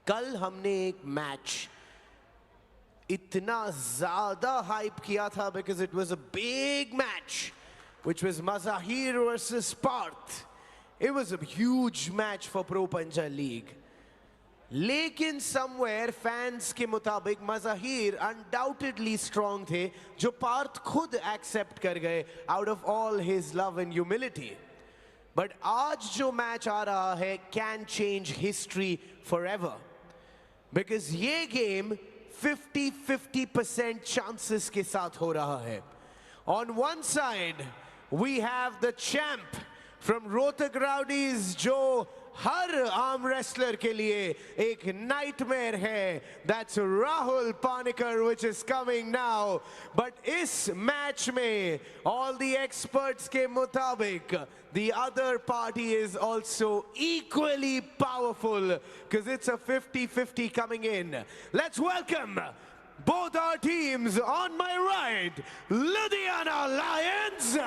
कल हमने एक मैच इतना ज्यादा हाइप किया था because it was a big match which was Mazahir versus Parth. It was a huge match for Pro Punjab League. लेकिन somewhere fans के मुताबिक Mazahir undoubtedly strong थे जो पार्थ खुद accept कर गए out of all his love and humility. But आज जो मैच आ रहा है can change history forever. Because ये गेम 50-50% chances के साथ हो रहा है. On one side, we have the champ from Rohtak Rowdies जो हर आर्म रेसलर के लिए एक नाइटमेयर है. That's Rahul Panikkar, which is coming now. But इस मैच में all the experts के मुताबिक the other party is also equally powerful because it's a 50-50 coming in. Let's welcome both our teams. On my right, Ludhiana Lions.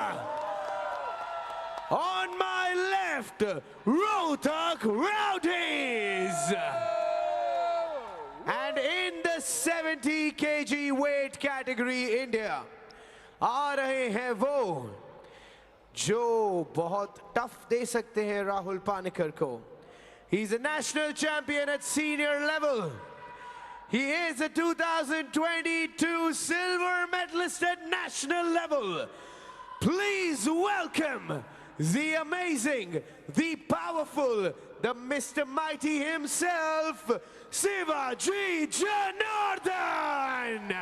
On my left, Rohtak Rowdies. And in the 70 kg weight category, India, आ रहे हैं वो जो बहुत tough they सकते हैं राहुल पानिकर को. He's a national champion at senior level. He is a 2022 silver medalist at national level. Please welcome the amazing, the powerful, the Mr. Mighty himself, Shivaji Janardhan.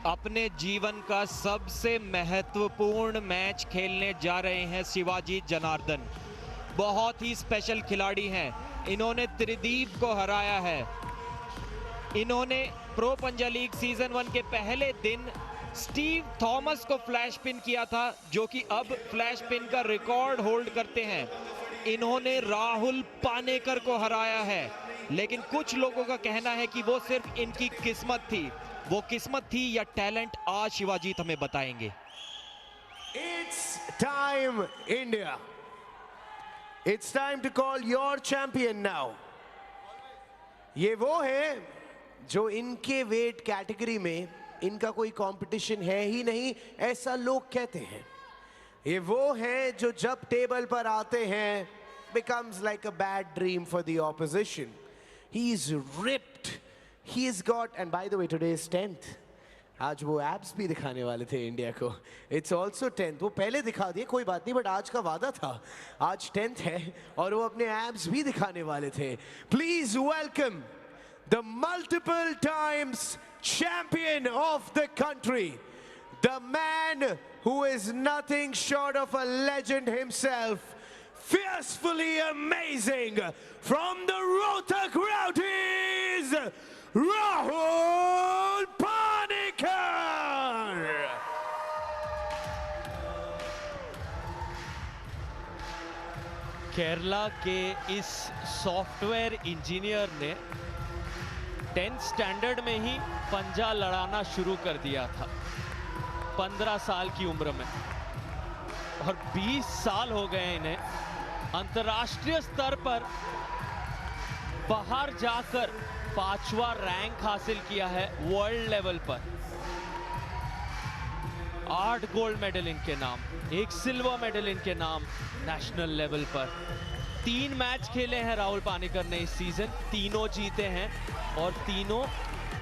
अपने जीवन का सबसे महत्वपूर्ण मैच खेलने जा रहे हैं शिवाजी जनार्दन. बहुत ही स्पेशल खिलाड़ी हैं. इन्होंने त्रिदीप को हराया है. इन्होंने प्रो पंजाब लीग सीजन 1 के पहले दिन स्टीव थॉमस को फ्लैश पिन किया था, जो कि अब फ्लैश पिन का रिकॉर्ड होल्ड करते हैं. इन्होंने राहुल पानेकर को हराया है. लेकिन कुछ लोगों का कहना है कि वो सिर्फ इनकी किस्मत थी. वो किस्मत थी या टैलेंट, आज शिवाजी हमें बताएंगे. It's time, India. It's time to call your champion now. ये वो है जो इनके वेट कैटेगरी में इनका कोई कंपटीशन है ही नहीं, ऐसा लोग कहते हैं. ये वो है जो जब टेबल पर आते हैं becomes like a bad dream for the opposition. He's ripped. He's got, and by the way, today is 10th. आज वो एब्स भी दिखाने वाले थे इंडिया को. It's also 10th. वो पहले दिखा दिए, कोई बात नहीं, बट आज का वादा था. आज 10th है और वो अपने एब्स भी दिखाने वाले थे. Please welcome the multiple times champion of the country, the man who is nothing short of a legend himself, fiercely amazing, from the Rohtak Rowdies, Rahul Panikkar. Kerala के इस सॉफ्टवेयर इंजीनियर ने 10th स्टैंडर्ड में ही पंजा लड़ाना शुरू कर दिया था 15 साल की उम्र में, और 20 साल हो गए इन्हें अंतर्राष्ट्रीय स्तर पर बाहर जाकर 5वां रैंक हासिल किया है वर्ल्ड लेवल पर. 8 गोल्ड मेडल इनके नाम, 1 सिल्वर मेडल इनके नाम नेशनल लेवल पर. 3 मैच खेले हैं राहुल पानिकर ने इस सीजन, तीनों जीते हैं और तीनों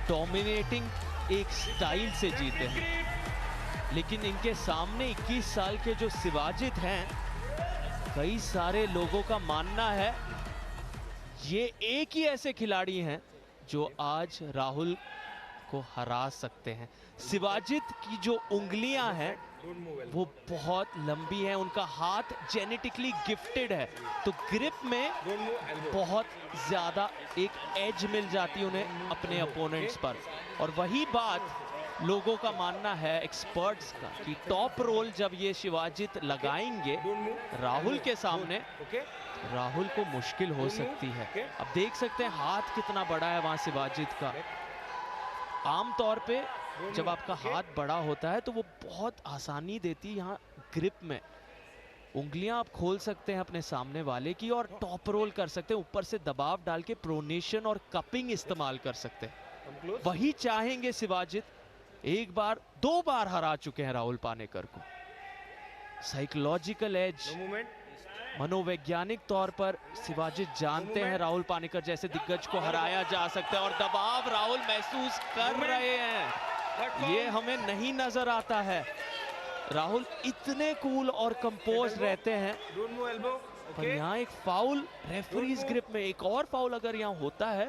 डोमिनेटिंग एक स्टाइल से जीते हैं. लेकिन इनके सामने 21 साल के जो शिवाजित हैं, कई सारे लोगों का मानना है ये एक ही ऐसे खिलाड़ी हैं जो आज राहुल को हरा सकते हैं. शिवाजित की जो उंगलियां हैं वो बहुत लंबी हैं, उनका हाथ जेनेटिकली गिफ्टेड है, तो ग्रिप में बहुत ज्यादा एक एज मिल जाती है उन्हें अपने अपोनेंट्स पर. और वही बात लोगों का मानना है, एक्सपर्ट्स का, कि टॉप रोल जब ये शिवाजित लगाएंगे राहुल के सामने, राहुल को मुश्किल हो सकती है. अब देख सकते हैं हाथ कितना बड़ा है वहां शिवाजित का. आमतौर पे जब आपका हाथ बड़ा होता है तो वो बहुत आसानी देती है यहाँ ग्रिप में. उंगलियां आप खोल सकते हैं अपने सामने वाले की और टॉप रोल कर सकते हैं, ऊपर से दबाव डाल के प्रोनेशन और कपिंग इस्तेमाल कर सकते हैं। वही चाहेंगे शिवाजित। एक बार, 2 बार हरा चुके हैं राहुल पानेकर को। साइकोलॉजिकल एज, मनोवैज्ञानिक तौर पर शिवाजित जानते हैं राहुल पानेकर जैसे दिग्गज को हराया जा सकता है और दबाव राहुल महसूस कर रहे हैं। ये हमें नहीं नजर आता है। राहुल इतने कूल और कंपोज रहते हैं, पर यहाँ एक फाउल रेफरीज ग्रिप में, एक और फाउल अगर यहाँ होता है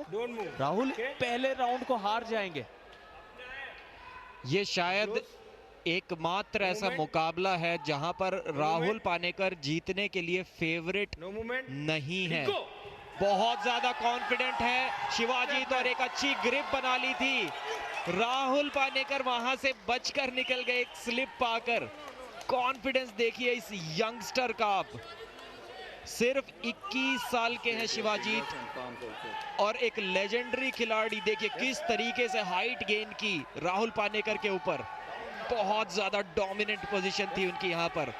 राहुल पहले राउंड को हार जाएंगे। ये शायद एकमात्र ऐसा मुकाबला है जहां पर राहुल पानेकर जीतने के लिए फेवरेट नहीं है। बहुत ज्यादा कॉन्फिडेंट है शिवाजीत और एक अच्छी ग्रिप बना ली थी। राहुल पानेकर वहां से बचकर निकल गए एक स्लिप पाकर। कॉन्फिडेंस देखिए इस यंगस्टर का। आप सिर्फ 21 साल के हैं शिवाजीत और एक लेजेंडरी खिलाड़ी। देखिए किस तरीके से हाइट गेन की राहुल पानेकर के ऊपर। बहुत ज्यादा डोमिनेंट पोजीशन थी उनकी यहां पर।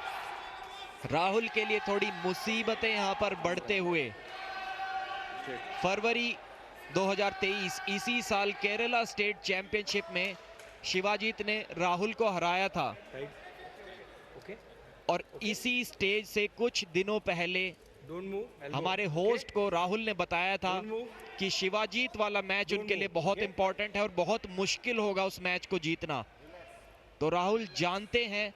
राहुल के लिए थोड़ी मुसीबतें यहां पर बढ़ते हुए। फरवरी 2023 इसी साल केरला स्टेट चैंपियनशिप में शिवाजीत ने राहुल को हराया था और इसी स्टेज से कुछ दिनों पहले हमारे होस्ट को राहुल ने बताया था कि शिवाजीत वाला मैच उनके लिए बहुत इंपॉर्टेंट है और बहुत मुश्किल होगा उस मैच को जीतना। तो राहुल जानते हैं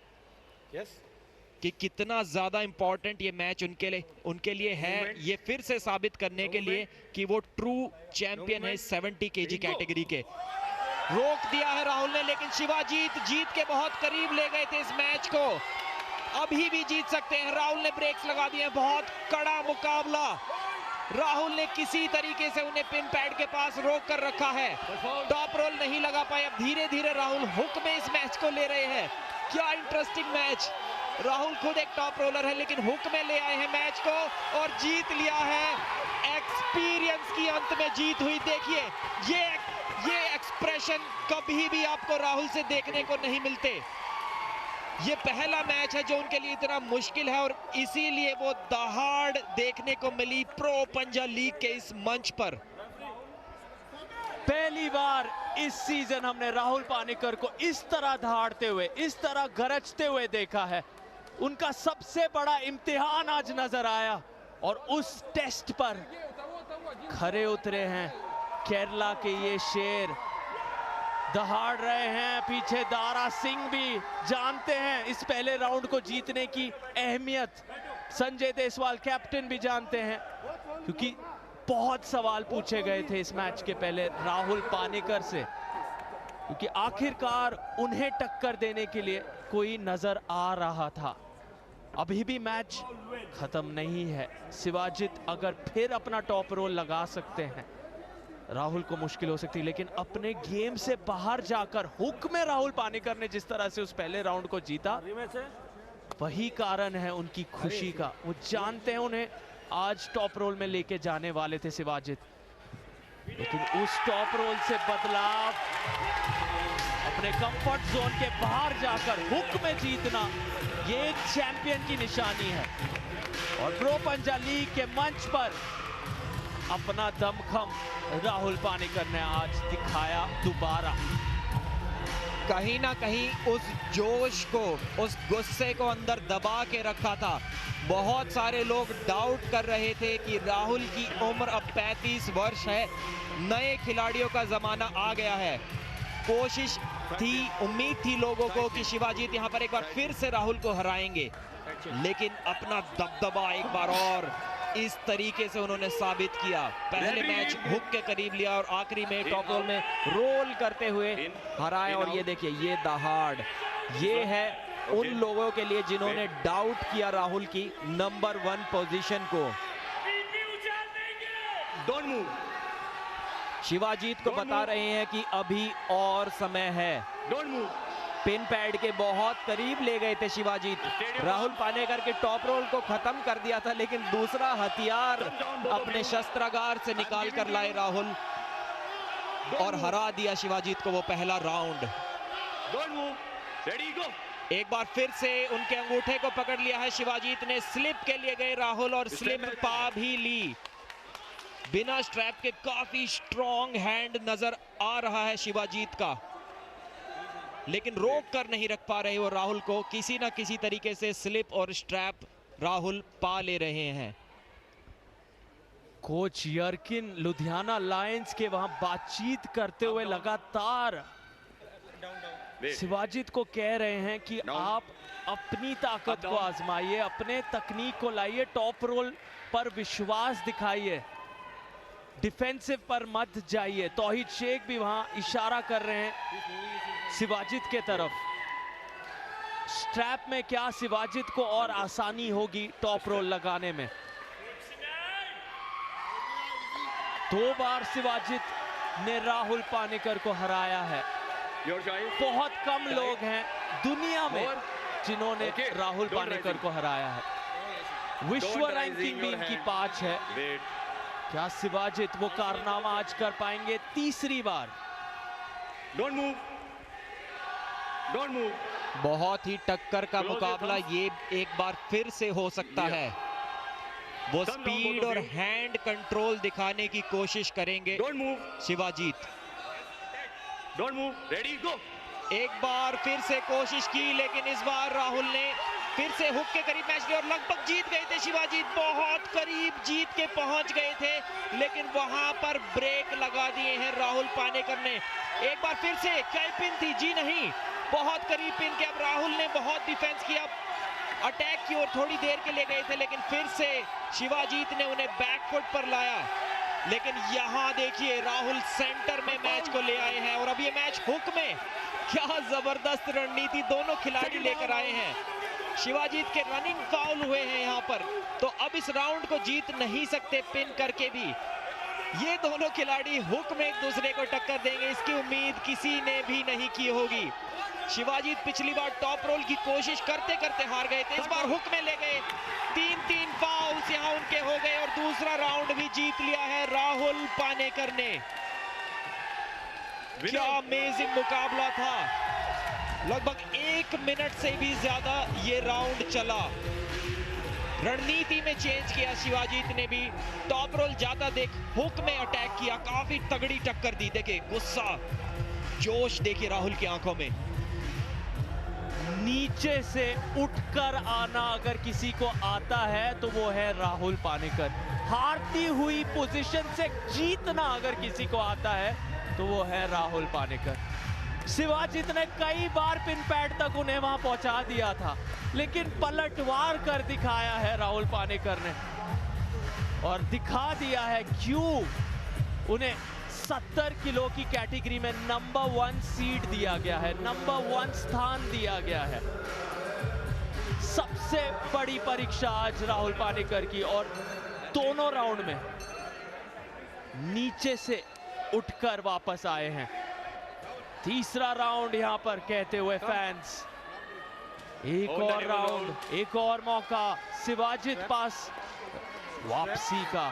कि कितना ज्यादा इंपॉर्टेंट ये मैच उनके लिए है। ये फिर से साबित करने के लिए कि वो ट्रू चैंपियन है 70 केजी कैटेगरी के। रोक दिया है राहुल ने, लेकिन शिवाजीत जीत के बहुत करीब ले गए थे इस मैच को। अभी भी जीत सकते हैं। राहुल ने ब्रेक्स लगा दिए। बहुत कड़ा मुकाबला। राहुल ने किसी तरीके से उन्हें पिन पैड के पास रोक कर रखा है। टॉप रोल नहीं लगा पाए। अब धीरे धीरे राहुल हुक में इस मैच को ले रहे हैं। क्या इंटरेस्टिंग मैच। राहुल खुद एक टॉप रोलर है, लेकिन हुक में ले आए हैं मैच को और जीत लिया है। एक्सपीरियंस की अंत में जीत हुई। देखिए ये एक्सप्रेशन कभी भी आपको राहुल से देखने को नहीं मिलते। ये पहला मैच है जो उनके लिए इतना मुश्किल है और इसीलिए वो दहाड़ देखने को मिली प्रो पंजा लीग के इस मंच पर। पहली बार इस सीजन हमने राहुल पानेकर को इस तरह दहाड़ते हुए, इस तरह गरजते हुए देखा है। उनका सबसे बड़ा इम्तिहान आज नजर आया और उस टेस्ट पर खरे उतरे हैं केरला के ये शेर। दहाड़ रहे हैं। पीछे दारा सिंह भी जानते हैं इस पहले राउंड को जीतने की अहमियत। संजय देसवाल कैप्टन भी जानते हैं, क्योंकि बहुत सवाल पूछे गए थे इस मैच के पहले राहुल पानेकर से, क्योंकि आखिरकार उन्हें टक्कर देने के लिए कोई नजर आ रहा था। अभी भी मैच खत्म नहीं है। शिवाजीत अगर फिर अपना टॉप रोल लगा सकते हैं, राहुल को मुश्किल हो सकती है, लेकिन अपने गेम से बाहर जाकर हुक में राहुल पानेकर ने जिस तरह से उस पहले राउंड को जीता, वही कारण है उनकी खुशी का। वो जानते हैं उन्हें आज टॉप रोल में लेके जाने वाले थे शिवाजीत, लेकिन उस टॉप रोल से बदलाव, अपने कंफर्ट जोन के बाहर जाकर हुक में जीतना, ये एक चैंपियन की निशानी है। और प्रो पंजा लीग के मंच पर अपना दमखम राहुल पानेकर ने आज दिखाया दोबारा। कहीं ना कहीं उस जोश को, उस गुस्से को अंदर दबा के रखा था। बहुत सारे लोग डाउट कर रहे थे कि राहुल की उम्र अब 35 वर्ष है, नए खिलाड़ियों का जमाना आ गया है। कोशिश थी, उम्मीद थी लोगों को कि शिवाजीत यहां पर एक बार फिर से राहुल को हराएंगे, लेकिन अपना दबदबा एक बार और इस तरीके से उन्होंने साबित किया। पहले मैच हुक के करीब लिया और आखिरी में टॉप रोल में रोल करते हुए हराया। और ये देखिए, ये दहाड़, ये है उन लोगों के लिए जिन्होंने डाउट किया राहुल की नंबर 1 पोजीशन को। शिवाजीत को बता रहे हैं कि अभी और समय है। पिन पैड के बहुत करीब ले गए थे शिवाजीत। राहुल पानेकर के टॉप रोल को खत्म कर दिया था, लेकिन दूसरा हथियार अपने शस्त्रागार से निकाल कर लाए राहुल और हरा दिया शिवाजीत को वो पहला राउंड। एक बार फिर से उनके अंगूठे को पकड़ लिया है शिवाजीत ने। स्लिप के लिए गए राहुल और स्लिप पा भी ली। बिना स्ट्रैप के काफी स्ट्रॉन्ग हैंड नजर आ रहा है शिवाजीत का, लेकिन रोक कर नहीं रख पा रहे वो राहुल को। किसी ना किसी तरीके से स्लिप और स्ट्रैप राहुल पा ले रहे हैं। कोच यर्किन लुधियाना लायंस के वहां बातचीत करते हुए लगातार शिवाजीत को कह रहे हैं कि आप अपनी ताकत को आजमाइए, अपने तकनीक को लाइए, टॉप रोल पर विश्वास दिखाइए, डिफेंसिव पर मत जाइए। तौहीद शेख भी वहां इशारा कर रहे हैं शिवाजीत के तरफ। स्ट्रैप में क्या शिवाजीत को और आसानी होगी टॉप रोल लगाने में। 2 बार शिवाजीत ने राहुल पानेकर को हराया है। बहुत कम लोग हैं दुनिया में जिन्होंने राहुल पानेकर को हराया है। विश्व रैंकिंग भी इनकी 5 है। क्या शिवाजीत वो कारनामा आज कर पाएंगे? तीसरी बार। बहुत ही टक्कर का मुकाबला ये एक बार फिर से हो सकता है। वो स्पीड और हैंड कंट्रोल दिखाने की कोशिश करेंगे शिवाजीत। एक बार फिर से कोशिश की, लेकिन इस बार राहुल ने फिर से हुक के करीब मैच लिया और लगभग जीत गए थे शिवाजीत। बहुत करीब जीत के पहुंच गए थे, लेकिन वहां पर ब्रेक लगा दिए हैं राहुल पानेकर ने। एक बार फिर से क्या पिन थी? जी नहीं, बहुत करीब पिन के। अब राहुल ने बहुत डिफेंस किया, अटैक की ओर थोड़ी देर के लिए गए थे, लेकिन फिर से शिवाजीत ने उन्हें बैकफुट पर लाया। लेकिन यहां देखिए राहुल सेंटर में मैच को ले आए हैं और अब ये मैच हुक में। क्या जबरदस्त रणनीति दोनों खिलाड़ी लेकर आए हैं। शिवाजीत के रनिंग फाउल हुए हैं यहां पर, तो अब इस राउंड को जीत नहीं सकते पिन करके भी। ये दोनों खिलाड़ी हुक में एक दूसरे को टक्कर देंगे, इसकी उम्मीद किसी ने भी नहीं की होगी। शिवाजीत पिछली बार टॉप रोल की कोशिश करते करते हार गए थे, इस बार हुक में ले गए। 3 फाउल्स यहां उनके हो गए और दूसरा राउंड भी जीत लिया है राहुल पानेकर ने। क्या अमेजिंग मुकाबला था। लगभग 1 मिनट से भी ज्यादा ये राउंड चला। रणनीति में चेंज किया शिवाजीत ने भी। टॉप रोल ज्यादा देख हुक में अटैक किया, काफी तगड़ी टक्कर दी। देखिए गुस्सा, जोश देखिए राहुल की आंखों में। नीचे से उठकर आना अगर किसी को आता है तो वो है राहुल पानेकर। हारती हुई पोजीशन से जीतना अगर किसी को आता है तो वो है राहुल पानेकर। शिवाजीत ने कई बार पिन पैड तक उन्हें वहां पहुंचा दिया था, लेकिन पलटवार कर दिखाया है राहुल पानेकर ने और दिखा दिया है क्यों उन्हें 70 किलो की कैटेगरी में नंबर 1 सीड दिया गया है, नंबर 1 स्थान दिया गया है। सबसे बड़ी परीक्षा आज राहुल पानेकर की और दोनों राउंड में नीचे से उठकर वापस आए हैं। तीसरा राउंड यहां पर कहते हुए फैंस, एक और राउंड, एक और मौका शिवाजीत पास वापसी का।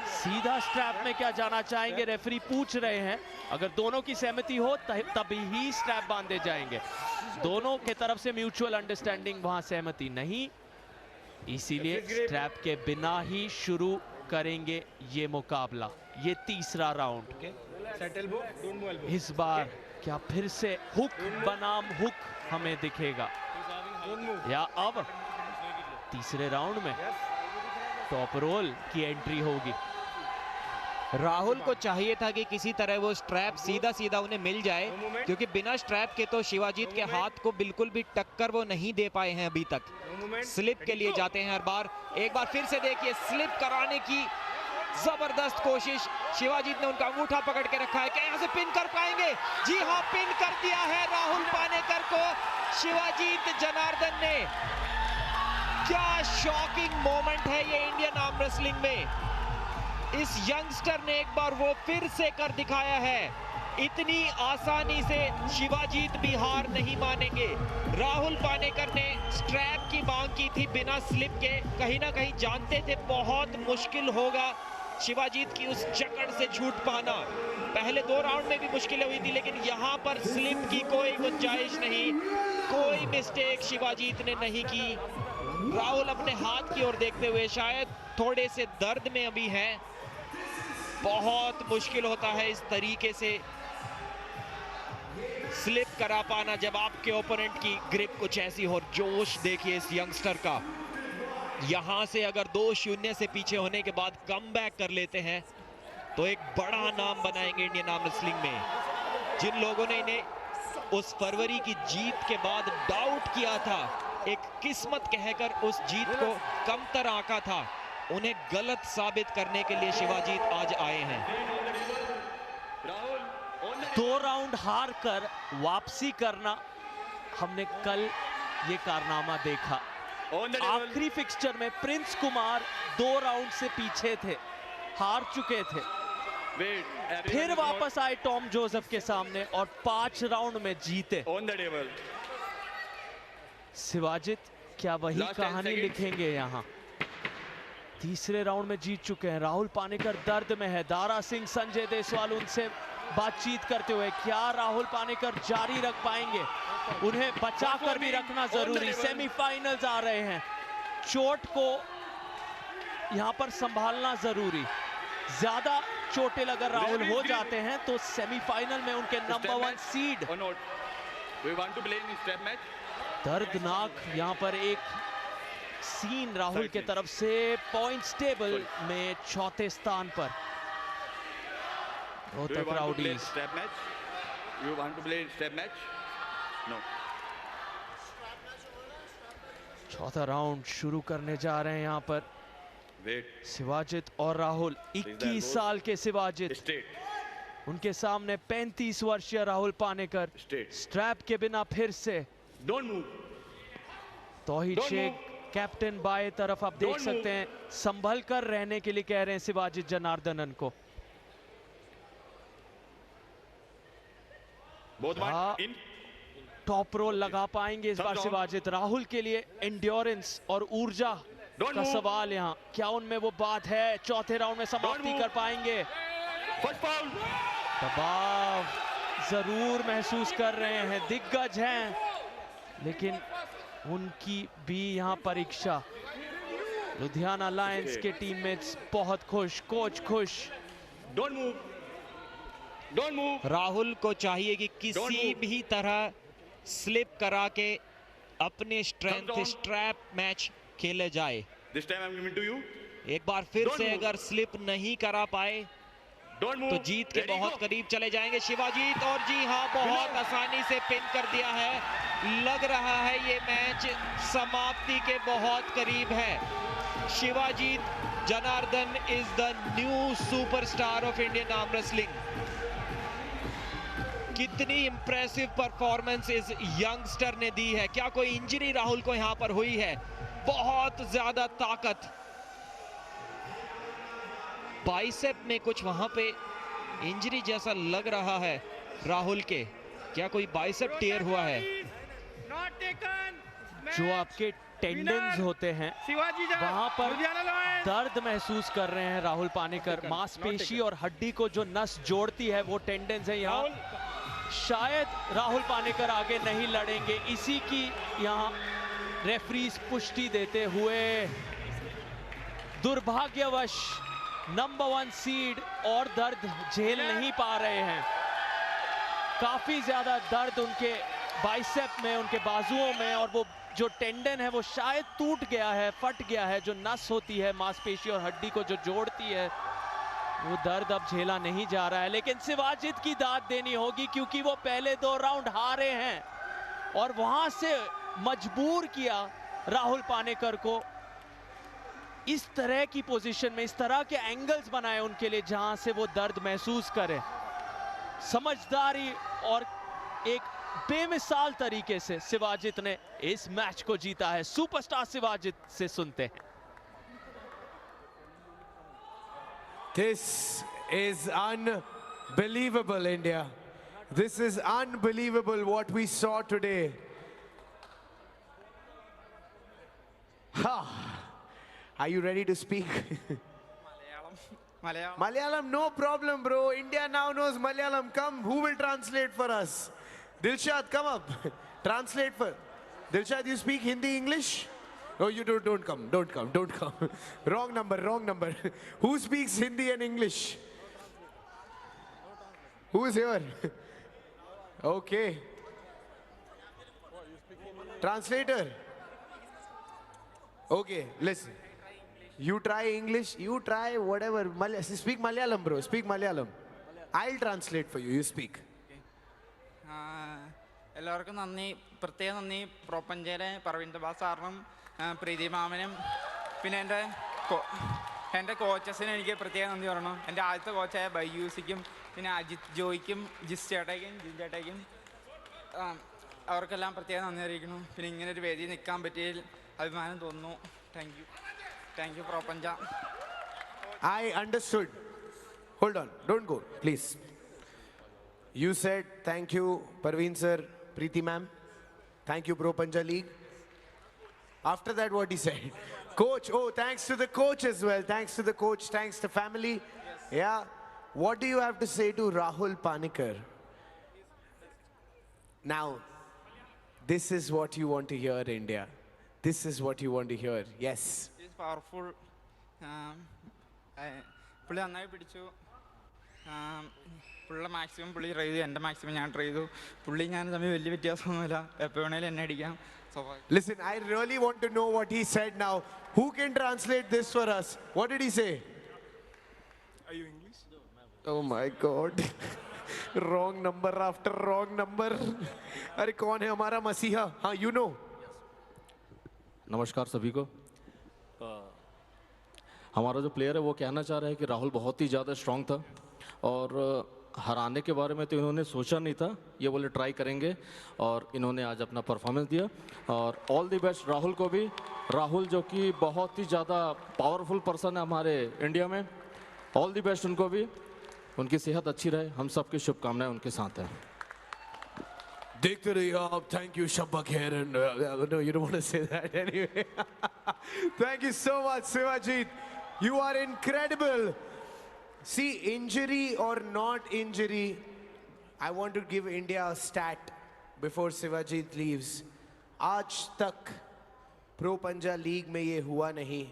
सीधा स्ट्रैप में क्या जाना चाहेंगे? रेफरी पूछ रहे हैं। अगर दोनों की सहमति हो तभी ही स्ट्रैप बांधे जाएंगे। दोनों के तरफ से म्यूचुअल अंडरस्टैंडिंग, वहां सहमति नहीं, इसीलिए स्ट्रैप के बिना ही शुरू करेंगे ये मुकाबला, ये तीसरा राउंड। इस बार क्या फिर से हुक बनाम हुक हमें दिखेगा या अब तीसरे राउंड में टॉप रोल की एंट्री होगी? राहुल को चाहिए था कि किसी तरह वो स्ट्रैप सीधा सीधा उन्हें मिल जाए, क्योंकि बिना स्ट्रैप के तो शिवाजीत के हाथ को बिल्कुल भी टक्कर वो नहीं दे पाए हैं अभी तक। स्लिप के लिए जाते हैं हर बार। एक बार फिर से देखिए स्लिप कराने की जबरदस्त कोशिश। शिवाजीत ने उनका अंगूठा पकड़ के रखा है, क्या यहां से पिन कर पाएंगे? जी हाँ, पिन कर दिया है राहुल पानेकर को शिवाजीत जनार्दन ने। क्या शॉकिंग मोमेंट है ये इंडियन आर्म रेसलिंग में। इस यंगस्टर ने एक बार वो फिर से कर दिखाया है। इतनी आसानी से शिवाजीत भी हार नहीं मानेंगे। राहुल पानेकर ने स्ट्रैप की मांग की थी बिना स्लिप के, कहीं ना कहीं जानते थे बहुत मुश्किल होगा शिवाजीत की उस जकड़ से छूट पाना। पहले 2 राउंड में भी मुश्किलें हुई थी, लेकिन यहाँ पर स्लिप की कोई गुंजाइश नहीं, कोई मिस्टेक शिवाजीत ने नहीं की। राहुल अपने हाथ की ओर देखते हुए शायद थोड़े से दर्द में अभी हैं। बहुत मुश्किल होता है इस तरीके से स्लिप करा पाना जब आपके ओपोनेंट की ग्रिप कुछ ऐसी हो। जोश देखिए इस यंगस्टर का, यहां से अगर 2-0 से पीछे होने के बाद कमबैक कर लेते हैं तो एक बड़ा नाम बनाएंगे इंडियन आर्म रेसलिंग में। जिन लोगों ने इन्हें उस फरवरी की जीत के बाद डाउट किया था, एक किस्मत कहकर उस जीत को कमतर आंका था, उन्हें गलत साबित करने के लिए शिवाजीत आज आए हैं। 2 राउंड हार कर वापसी करना, हमने कल ये कारनामा देखा। आखिरी फिक्सचर में प्रिंस कुमार 2 राउंड से पीछे थे, हार चुके थे, फिर वापस आए टॉम जोसेफ के सामने और 5 राउंड में जीते। शिवाजीत क्या वही कहानी लिखेंगे यहाँ? तीसरे राउंड में जीत चुके हैं। राहुल पानेकर दर्द में है। दारा सिंह, संजय देसवाल उनसे बातचीत करते हुए, क्या राहुल पानेकर जारी रख पाएंगे? उन्हें बचाकर भी रखना जरूरी। सेमीफाइनल्स आ रहे हैं, चोट को यहां पर संभालना जरूरी। ज्यादा चोटें अगर राहुल हो जाते हैं तो सेमीफाइनल में उनके नंबर 1 सीड। दर्दनाक यहां पर एक सीन राहुल के तरफ से। पॉइंट्स टेबल में 4थे स्थान पर रोहतक राउडीज। चौथा राउंड शुरू करने जा रहे हैं यहाँ पर शिवाजीत और राहुल। 21 साल के शिवाजीत, उनके सामने 35 वर्षीय राहुल पानेकर। स्ट्रैप के बिना फिर से तौहीद शेख कैप्टन बाएं तरफ आप देख सकते हैं, संभल कर रहने के लिए कह रहे हैं शिवाजीत जनार्दनन को। टॉप रोल लगा पाएंगे इस बार शिवाजीत? राहुल के लिए एंड्योरेंस और ऊर्जा का सवाल यहाँ, क्या उनमें वो बात है? चौथे राउंड में समाप्ति कर पाएंगे? दबाव जरूर महसूस कर रहे हैं, दिग्गज हैं, लेकिन उनकी भी यहाँ परीक्षा। लुधियाना लायंस के टीममेट्स बहुत खुश, कोच खुश। राहुल को चाहिए कि किसी भी तरह स्लिप करा के अपने स्ट्रेंथ स्ट्रैप मैच खेले जाए। एक बार फिर से अगर स्लिप नहीं करा पाए तो जीत के बहुत करीब चले जाएंगे शिवाजीत। और जी हाँ, बहुत आसानी से पिन कर दिया है। लग रहा है ये मैच समाप्ति के बहुत करीब है। Shivajit Janardhan is the new superstar of Indian arm wrestling. कितनी इंप्रेसिव परफॉर्मेंस इस यंगस्टर ने दी है। क्या कोई इंजरी राहुल को यहां पर हुई है? बहुत ज्यादा ताकत। बाइसेप में कुछ वहां पे इंजरी जैसा लग रहा है राहुल के। क्या कोई बाइसेप टियर हुआ है? जो आपके टेंडन्स होते हैं वहां पर दर्द महसूस कर रहे हैं राहुल पानेकर। मांसपेशी और हड्डी को जो नस जोड़ती है वो टेंडन्स है यहाँ। शायद राहुल पानेकर आगे नहीं लड़ेंगे, इसी की यहाँ रेफरीज पुष्टि देते हुए। दुर्भाग्यवश नंबर 1 सीड और दर्द झेल नहीं पा रहे हैं। काफी ज्यादा दर्द उनके बाइसेप में, उनके बाजुओं में, और वो जो टेंडन है वो शायद टूट गया है, फट गया है। जो नस होती है मांसपेशी और हड्डी को जो जोड़ती है, वो दर्द अब झेला नहीं जा रहा है। लेकिन शिवाजीत की दाद देनी होगी क्योंकि वो पहले 2 राउंड हारे हैं और वहां से मजबूर किया राहुल पानेकर को इस तरह की पोजीशन में, इस तरह के एंगल्स बनाए उनके लिए जहां से वो दर्द महसूस करे। समझदारी और एक बेमिसाल तरीके से शिवाजीत ने इस मैच को जीता है। सुपरस्टार शिवाजीत से सुनते हैं। This is unbelievable, India. This is unbelievable what we saw today. Ha! Are you ready to speak? Malayalam, no problem, bro. India now knows Malayalam. Come, who will translate for us? Dilshad, come up. Translate for. Dilshad, you speak Hindi, English? No, you don't come. Don't come. Don't come. Wrong number. Wrong number. Who speaks Hindi and English? Who is here? Okay. Translator. Okay, listen. You try English, you try whatever. Speak Malayalam, bro. Speak Malayalam. I'll translate for you. You speak. എല്ലാവർക്കും നന്ദി, പ്രത്യേകം നന്ദി പ്രൊപ്പഞ്ചേരെ പർവീൻ ദബാസ് സാറിനും പ്രീതി മാമനും പിന്നെ എൻ്റെ കോച്ചസിന് എനിക്ക് പ്രത്യേകം നന്ദി പറയണം. എൻ്റെ ആദ്യത്തെ കോച്ചായ ബൈയൂസിക്കും പിന്നെ അജിത് ജോയ്ക്കും ജിസ് ചേട്ടയ്ക്കും ജിൻ ചേട്ടയ്ക്കും അവർക്കെല്ലാം പ്രത്യേകം നന്ദി അറിയിക്കുന്നു. പിന്നെ ഇങ്ങനെ ഒരു വേദി നിൽക്കാൻ പറ്റിയതിൽ അഭിമാനം തോന്നുന്നു. താങ്ക് യു പ്രൊപ്പഞ്ച. I understood. Hold on, don't go, please. You said thank you, Parveen sir, Preeti ma'am. Thank you, Pro Panja League. After that, what he said? Coach, oh, thanks to the coach as well. Thanks to the coach, thanks to family. Yes. Yeah. What do you have to say to Rahul Panikkar? Now, this is what you want to hear, India. This is what you want to hear. Yes. He's powerful. പുള്ളി നന്നായി പിടിച്ചു. പുള്ളിയുടെ maximum പുള്ളി try ചെയ്തു, എൻ്റെ maximum ഞാൻ try ചെയ്തു. പുള്ളി ഞാൻ തമ്മിൽ വലിയ വ്യത്യാസമൊന്നുമില്ല, എപ്പോൾ വേണേലും എന്നെ അടിക്കാം. Listen, I really want to know what he said now. Who can translate this for us? What did he say? Are you English? Oh my God. Wrong number after wrong number. अरे कौन है हमारा मसीहा? हाँ, you know. नमस्कार सभी को. हमारा जो प्लेयर है वो कहना चाह रहा है कि राहुल बहुत ही ज़्यादा स्ट्रांग था और हराने के बारे में तो इन्होंने सोचा नहीं था. ये बोले ट्राई करेंगे और इन्होंने आज अपना परफॉर्मेंस दिया. और ऑल दी बेस्ट राहुल को भी. राहुल जो कि बहुत ही ज़्यादा पावरफुल पर्सन है हमारे इंडिया में. ऑल दी बेस्ट उनको भी. उनकी सेहत अच्छी रहे. हम सबकी शुभकामनाएं उनके साथ हैं. देखते रहिए आप. Thank you, Shabba Khair. No, you don't want to say that anyway. Thank you so much, Sivajit. You are incredible. See, injury or not injury, I want to give India a stat before Sivajit leaves. आज तक Pro Panja League में ये हुआ नहीं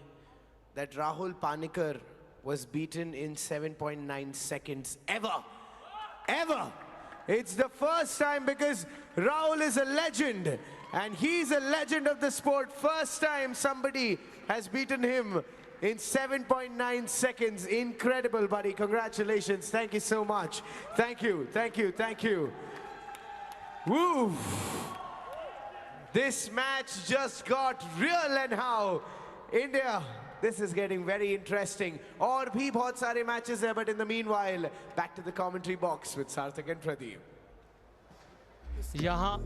that Rahul Panikkar was beaten in 7.9 seconds ever. Ever. It's the first time because Rahul is a legend and he's a legend of the sport. First time somebody has beaten him in 7.9 seconds. Incredible, buddy. Congratulations. Thank you so much. Thank you. Thank you. Thank you. Woo! This match just got real and how India, this is getting very interesting. और भी बहुत सारे matches हैं, but in the meanwhile, back to the commentary box with Sarthak and Pradeep. यहाँ